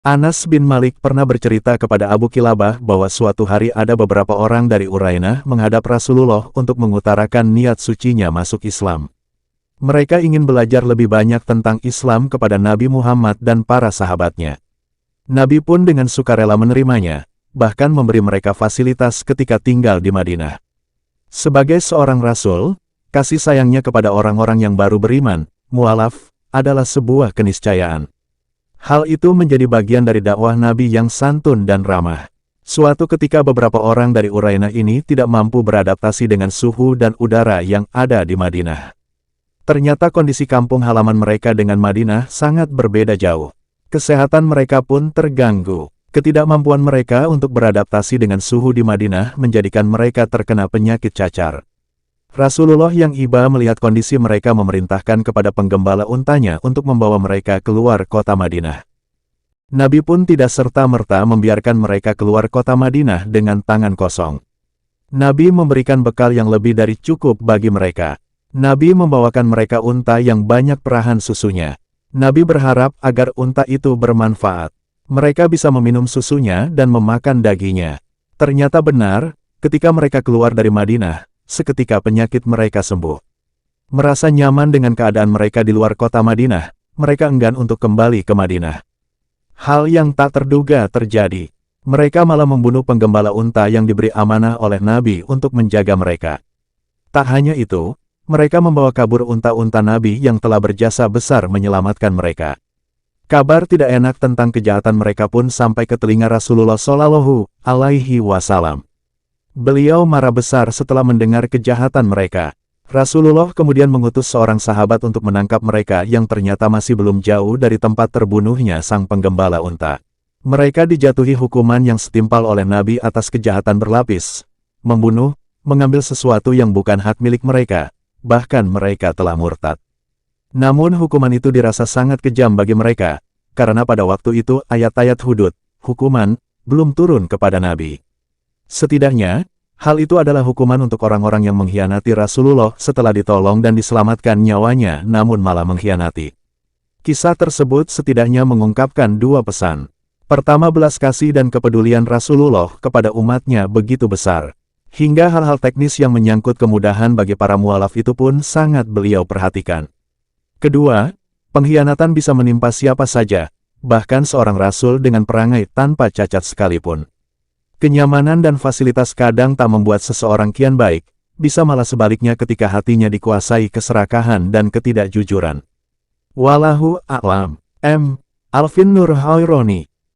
Anas bin Malik pernah bercerita kepada Abu Kilabah bahwa suatu hari ada beberapa orang dari Urainah menghadap Rasulullah untuk mengutarakan niat sucinya masuk Islam. Mereka ingin belajar lebih banyak tentang Islam kepada Nabi Muhammad dan para sahabatnya. Nabi pun dengan sukarela menerimanya, bahkan memberi mereka fasilitas ketika tinggal di Madinah. Sebagai seorang Rasul, kasih sayangnya kepada orang-orang yang baru beriman, mu'alaf, adalah sebuah keniscayaan. Hal itu menjadi bagian dari dakwah Nabi yang santun dan ramah. Suatu ketika beberapa orang dari Urainah ini tidak mampu beradaptasi dengan suhu dan udara yang ada di Madinah. Ternyata kondisi kampung halaman mereka dengan Madinah sangat berbeda jauh. Kesehatan mereka pun terganggu. Ketidakmampuan mereka untuk beradaptasi dengan suhu di Madinah menjadikan mereka terkena penyakit cacar. Rasulullah yang iba melihat kondisi mereka memerintahkan kepada penggembala untanya untuk membawa mereka keluar kota Madinah. Nabi pun tidak serta-merta membiarkan mereka keluar kota Madinah dengan tangan kosong. Nabi memberikan bekal yang lebih dari cukup bagi mereka. Nabi membawakan mereka unta yang banyak perahan susunya. Nabi berharap agar unta itu bermanfaat. Mereka bisa meminum susunya dan memakan dagingnya. Ternyata benar, ketika mereka keluar dari Madinah, seketika penyakit mereka sembuh. Merasa nyaman dengan keadaan mereka di luar kota Madinah, mereka enggan untuk kembali ke Madinah. Hal yang tak terduga terjadi. Mereka malah membunuh penggembala unta yang diberi amanah oleh Nabi untuk menjaga mereka. Tak hanya itu, mereka membawa kabur unta-unta Nabi yang telah berjasa besar menyelamatkan mereka. Kabar tidak enak tentang kejahatan mereka pun sampai ke telinga Rasulullah Shallallahu Alaihi Wasallam. Beliau marah besar setelah mendengar kejahatan mereka. Rasulullah kemudian mengutus seorang sahabat untuk menangkap mereka yang ternyata masih belum jauh dari tempat terbunuhnya sang penggembala unta. Mereka dijatuhi hukuman yang setimpal oleh Nabi atas kejahatan berlapis, membunuh, mengambil sesuatu yang bukan hak milik mereka, bahkan mereka telah murtad. Namun hukuman itu dirasa sangat kejam bagi mereka, karena pada waktu itu ayat-ayat hudud, hukuman, belum turun kepada Nabi. Setidaknya, hal itu adalah hukuman untuk orang-orang yang mengkhianati Rasulullah setelah ditolong dan diselamatkan nyawanya namun malah mengkhianati. Kisah tersebut setidaknya mengungkapkan dua pesan. Pertama, belas kasih dan kepedulian Rasulullah kepada umatnya begitu besar. Hingga hal-hal teknis yang menyangkut kemudahan bagi para mualaf itu pun sangat beliau perhatikan. Kedua, pengkhianatan bisa menimpa siapa saja, bahkan seorang Rasul dengan perangai tanpa cacat sekalipun. Kenyamanan dan fasilitas kadang tak membuat seseorang kian baik, bisa malah sebaliknya ketika hatinya dikuasai keserakahan dan ketidakjujuran. Wallahu a'lam. M. Alvin Nur Haironi